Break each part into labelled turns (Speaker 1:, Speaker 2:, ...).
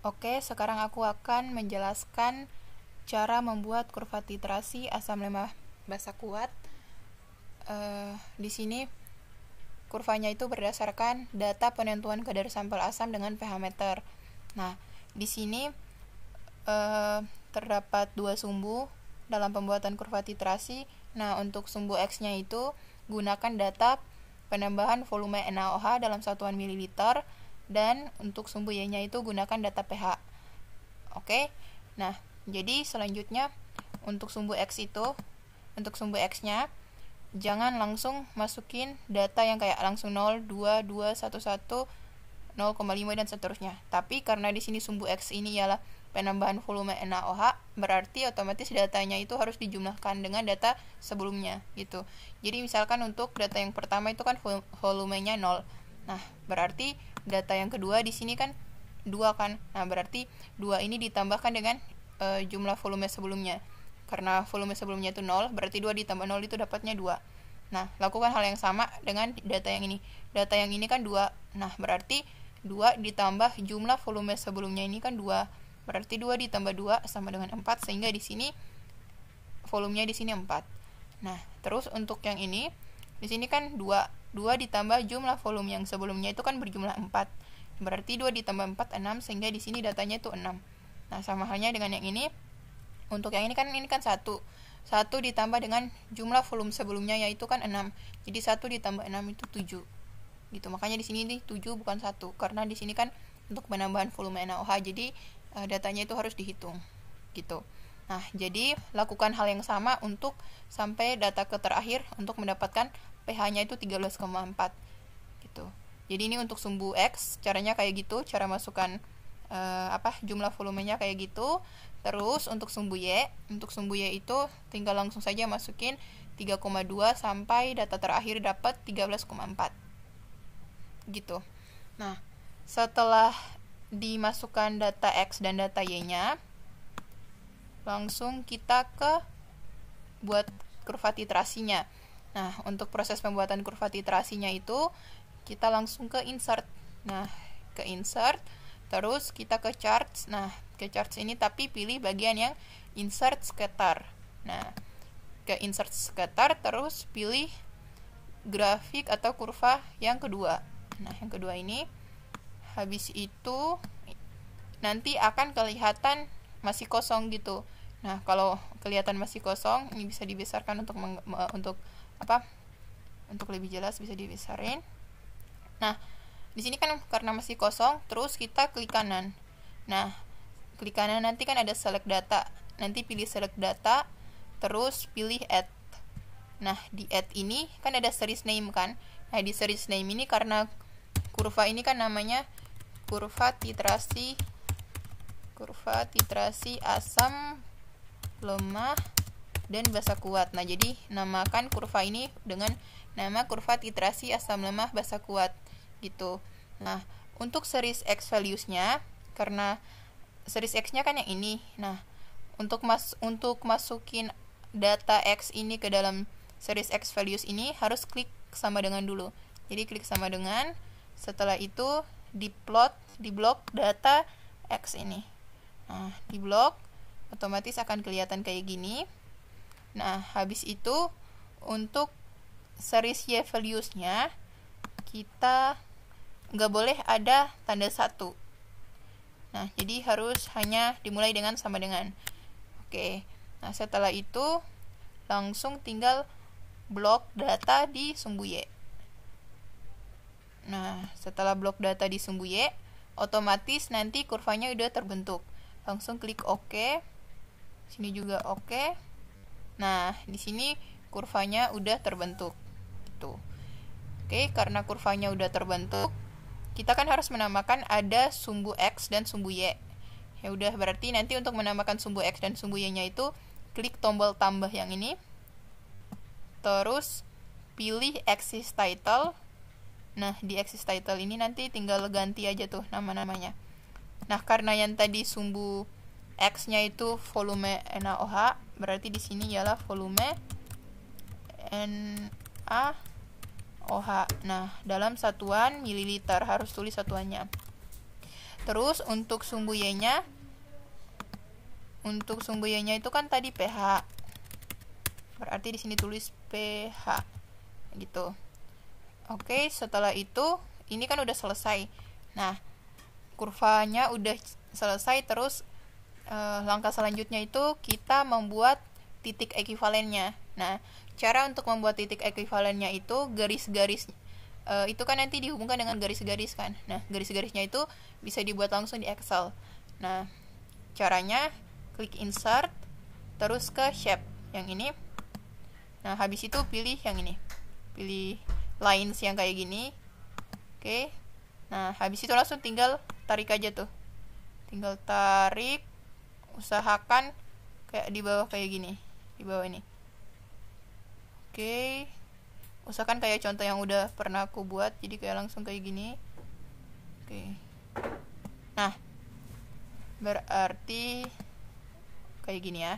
Speaker 1: Oke, sekarang aku akan menjelaskan cara membuat kurva titrasi asam lemah basa kuat. Di sini kurvanya itu berdasarkan data penentuan kadar sampel asam dengan pH meter. Nah, di sini terdapat dua sumbu dalam pembuatan kurva titrasi. Nah, untuk sumbu X-nya itu gunakan data penambahan volume NaOH dalam satuan mililiter, dan untuk sumbu Y-nya itu gunakan data pH. Oke. Nah, jadi selanjutnya untuk sumbu X-nya jangan langsung masukin data yang kayak langsung 0, 2, 2, 1, 1, 0,5 dan seterusnya. Tapi karena di sini sumbu X ini ialah penambahan volume NaOH, berarti otomatis datanya itu harus dijumlahkan dengan data sebelumnya gitu. Jadi misalkan untuk data yang pertama itu kan volumenya 0. Nah, berarti data yang kedua di sini kan 2 kan. Nah, berarti 2 ini ditambahkan dengan jumlah volume sebelumnya. Karena volume sebelumnya itu 0, berarti 2 ditambah 0 itu dapatnya 2. Nah, lakukan hal yang sama dengan data yang ini. Data yang ini kan 2. Nah, berarti 2 ditambah jumlah volume sebelumnya ini kan 2. Berarti 2 ditambah 2 sama dengan 4, sehingga di sini volumenya di sini 4. Nah, terus untuk yang ini, di sini kan 2. 2 ditambah jumlah volume yang sebelumnya itu kan berjumlah 4. Berarti 2 ditambah 4, 6, sehingga di sini datanya itu 6. Nah, sama halnya dengan yang ini. Untuk yang ini kan 1. 1 ditambah dengan jumlah volume sebelumnya yaitu kan 6. Jadi 1 ditambah 6 itu 7. Gitu. Makanya di sini 7 bukan 1, karena di sini kan untuk penambahan volume NaOH. Jadi datanya itu harus dihitung. Gitu. Nah, jadi lakukan hal yang sama untuk sampai data ke terakhir untuk mendapatkan pH-nya itu 13,4 gitu. Jadi ini untuk sumbu X, caranya kayak gitu, cara masukkan jumlah volumenya kayak gitu. Terus untuk sumbu Y itu tinggal langsung saja masukin 3,2 sampai data terakhir dapat 13,4 gitu. Nah, setelah dimasukkan data X dan data Y-nya, langsung kita ke buat kurva titrasinya. Nah, untuk proses pembuatan kurva titrasinya itu kita langsung ke insert. Nah, ke insert, terus kita ke charts. Nah, ke charts ini tapi pilih bagian yang insert scatter. Nah, ke insert scatter, terus pilih grafik atau kurva yang kedua. Nah, yang kedua ini. Habis itu nanti akan kelihatan masih kosong gitu. Nah, kalau kelihatan masih kosong, ini bisa dibesarkan untuk lebih jelas bisa dibesarin. Nah, di sini kan karena masih kosong, terus kita klik kanan. Nah, klik kanan nanti kan ada select data. Nanti pilih select data, terus pilih add. Nah, di add ini kan ada series name kan. Nah, di series name ini karena kurva ini kan namanya kurva titrasi asam lemah dan basa kuat. Nah, jadi namakan kurva ini dengan nama kurva titrasi asam lemah basa kuat gitu. Nah, untuk series X values-nya, karena series X-nya kan yang ini. Nah, untuk masukin data X ini ke dalam series X values ini harus klik sama dengan dulu. Jadi klik sama dengan, setelah itu di blok data X ini. Nah, di blok otomatis akan kelihatan kayak gini. Nah, habis itu untuk series Y values-nya kita nggak boleh ada tanda 1. Nah, jadi harus hanya dimulai dengan sama dengan. Oke. Nah, setelah itu langsung tinggal blok data di sumbu Y. Nah, setelah blok data di sumbu Y, otomatis nanti kurvanya udah terbentuk. Langsung klik OK. Sini juga OK. Nah, di sini kurvanya udah terbentuk. Tuh. Oke, karena kurvanya udah terbentuk, kita kan harus menambahkan ada sumbu X dan sumbu Y. Ya udah, berarti nanti untuk menambahkan sumbu X dan sumbu Y-nya itu klik tombol tambah yang ini. Terus pilih axis title. Nah, di axis title ini nanti tinggal ganti aja tuh nama-namanya. Nah, karena yang tadi sumbu X-nya itu volume NaOH, berarti di sini ialah volume NaOH. Nah, dalam satuan mililiter harus tulis satuannya. Terus untuk sumbu Y-nya, itu kan tadi pH. Berarti di sini tulis pH gitu. Oke, setelah itu ini kan udah selesai. Nah, kurvanya udah selesai, terus langkah selanjutnya itu kita membuat titik ekuivalennya. Nah, cara untuk membuat titik ekuivalennya itu garis-garis itu kan nanti dihubungkan dengan garis-garis kan. Nah, garis-garisnya itu bisa dibuat langsung di Excel. Nah, caranya klik insert, terus ke shape yang ini. Nah, habis itu pilih yang ini. Pilih lines yang kayak gini. Oke. Nah, habis itu langsung tinggal tarik aja tuh. Tinggal tarik, usahakan kayak di bawah kayak gini. Di bawah ini. Oke. Usahakan kayak contoh yang udah pernah aku buat, jadi kayak langsung kayak gini. Oke. Nah, berarti kayak gini ya.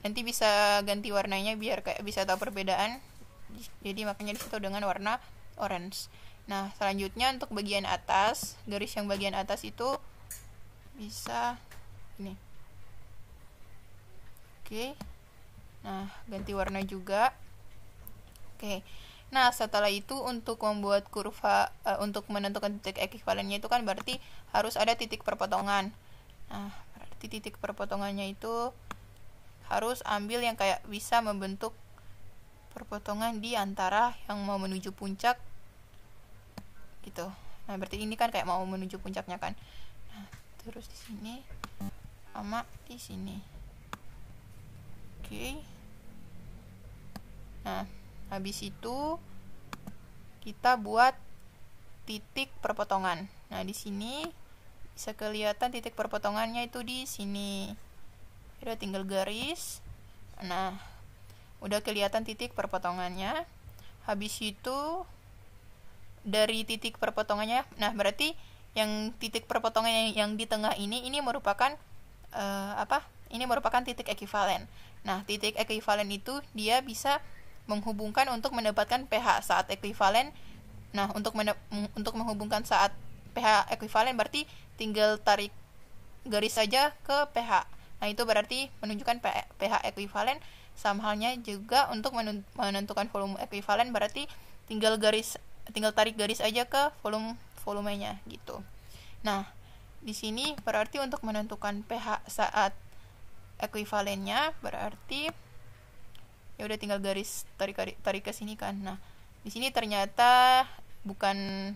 Speaker 1: Nanti bisa ganti warnanya biar kayak bisa tahu perbedaan. Jadi makanya disitu dengan warna orange. Nah, selanjutnya untuk bagian atas, garis yang bagian atas itu bisa ini. Oke. Nah, ganti warna juga. Oke. Nah, setelah itu untuk membuat kurva untuk menentukan titik ekuivalennya itu kan berarti harus ada titik perpotongan. Nah, berarti titik perpotongannya itu harus ambil yang kayak bisa membentuk perpotongan di antara yang mau menuju puncak gitu. Nah, berarti ini kan kayak mau menuju puncaknya kan. Nah, terus di sini sama di sini. Oke. Nah, habis itu kita buat titik perpotongan. Nah, di sini bisa kelihatan titik perpotongannya itu di sini. Udah tinggal garis. Nah, udah kelihatan titik perpotongannya. Habis itu dari titik perpotongannya, nah berarti yang titik perpotongan yang di tengah ini merupakan Ini merupakan titik ekuivalen. Nah, titik ekuivalen itu dia bisa menghubungkan untuk mendapatkan pH saat ekuivalen. Nah, untuk menghubungkan saat pH ekuivalen berarti tinggal tarik garis saja ke pH. Nah, itu berarti menunjukkan pH ekuivalen. Sama halnya juga untuk menentukan volume ekuivalen berarti tinggal tarik garis aja ke volumenya gitu. Nah, di sini berarti untuk menentukan pH saat ekuivalennya berarti ya udah tinggal garis tarik ke sini kan. Nah, di sini ternyata bukan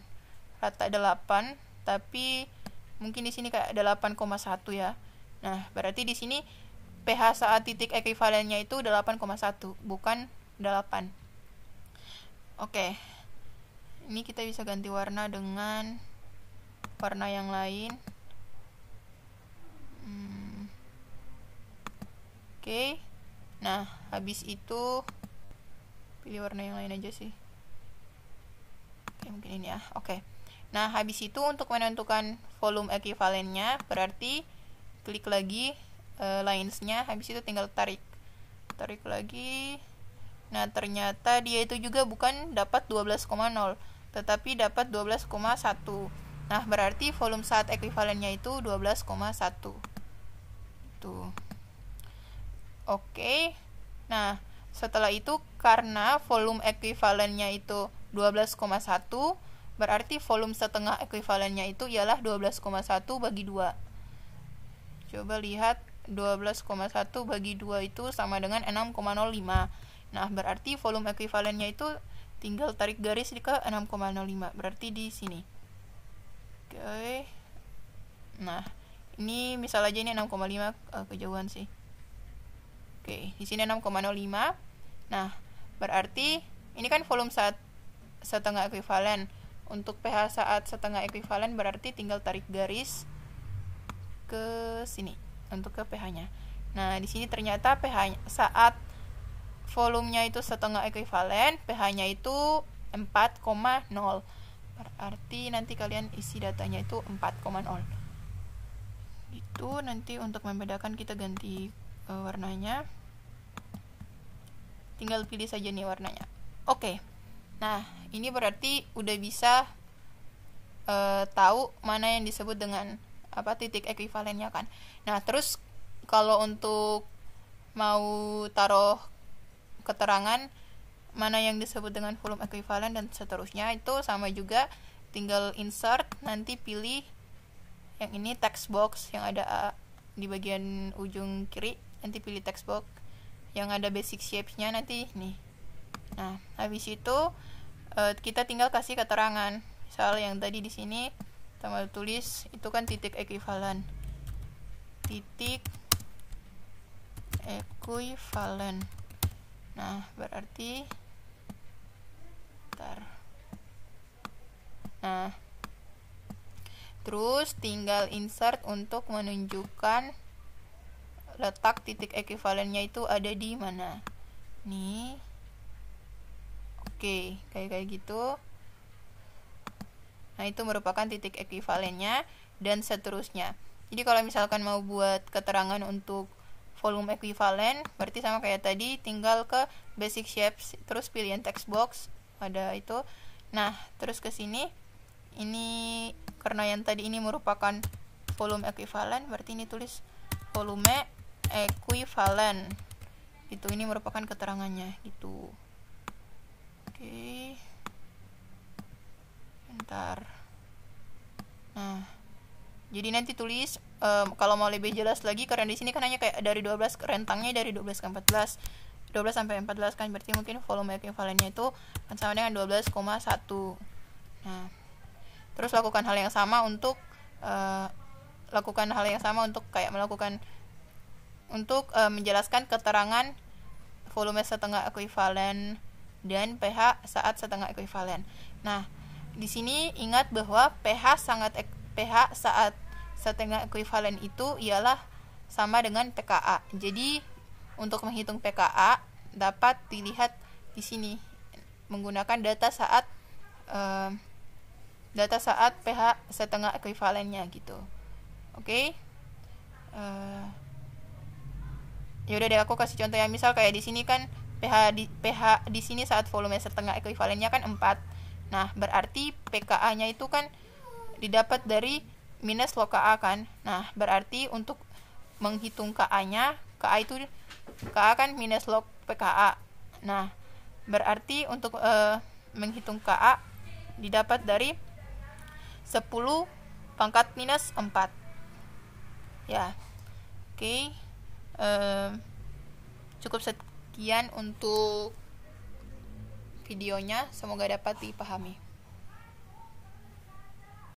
Speaker 1: rata 8, tapi mungkin di sini kayak 8,1 ya. Nah, berarti di sini pH saat titik ekuivalennya itu 8,1, bukan 8. Oke. Ini kita bisa ganti warna dengan warna yang lain. Oke. Nah, habis itu pilih warna yang lain aja sih. Oke, mungkin ini ya. Oke. Nah, habis itu untuk menentukan volume ekuivalennya berarti klik lagi lines-nya, habis itu tinggal tarik lagi. Nah, ternyata dia itu juga bukan dapat 12,0, tetapi dapat 12,1. Nah, berarti volume saat ekuivalennya itu 12,1. Tuh. Oke. Nah, setelah itu karena volume ekuivalennya itu 12,1, berarti volume setengah ekuivalennya itu ialah 12,1 bagi 2. Coba lihat 12,1 bagi 2 itu sama dengan 6,05. Nah, berarti volume ekuivalennya itu tinggal tarik garis ke 6,05. Berarti di sini. Oke. Nah, ini misal aja ini 6,5 kejauhan sih. Oke, di sini 6,05. Nah, berarti ini kan volume saat setengah ekuivalen. Untuk pH saat setengah ekuivalen berarti tinggal tarik garis ke sini untuk ke pH-nya. Nah, di sini ternyata pH saat volumenya itu setengah ekuivalen, pH-nya itu 4,0. Berarti nanti kalian isi datanya itu 4,0. Itu nanti untuk membedakan kita ganti warnanya. Tinggal pilih saja nih warnanya. Oke. Nah, ini berarti udah bisa tahu mana yang disebut dengan titik ekuivalennya kan. Nah, terus kalau untuk mau taruh keterangan mana yang disebut dengan volume ekuivalen dan seterusnya, itu sama juga, tinggal insert, nanti pilih yang ini text box yang ada di bagian ujung kiri, nanti pilih text box yang ada basic shapes-nya nanti nih. Nah, habis itu kita tinggal kasih keterangan. Misal yang tadi di sini kita tulis itu kan titik ekuivalen. Titik ekuivalen. Nah, berarti Nah, terus tinggal insert untuk menunjukkan letak titik ekuivalennya itu ada di mana. Nih. Oke, kayak gitu. Nah, itu merupakan titik ekuivalennya dan seterusnya. Jadi kalau misalkan mau buat keterangan untuk volume ekuivalen, berarti sama kayak tadi, tinggal ke basic shapes, terus pilih text box, ada itu. Nah, terus ke sini, ini karena yang tadi ini merupakan volume ekuivalen, berarti ini tulis volume ekuivalen. Itu ini merupakan keterangannya gitu. Oke. Bentar. Nah, jadi nanti tulis kalau mau lebih jelas lagi, karena di sini kan hanya kayak dari 12, rentangnya dari 12 ke 14. 12 sampai 14 kan, berarti mungkin volume ekuivalennya itu akan sama dengan 12,1. Nah, terus lakukan hal yang sama untuk menjelaskan keterangan volume setengah ekuivalen dan pH saat setengah ekuivalen. Nah, di sini ingat bahwa pH saat setengah ekuivalen itu ialah sama dengan pKa. Jadi untuk menghitung pKa dapat dilihat di sini menggunakan data saat pH setengah ekuivalennya gitu. Oke. Ya udah deh, aku kasih contoh ya. Misal kayak di sini kan pH di sini saat volume setengah ekuivalennya kan 4. Nah, berarti pKa-nya itu kan didapat dari minus log Ka kan. Nah, berarti untuk menghitung Ka-nya, Ka kan minus log pKa. Nah, berarti untuk menghitung Ka didapat dari 10 pangkat minus 4. Ya. Oke. Cukup sekian untuk videonya, semoga dapat dipahami.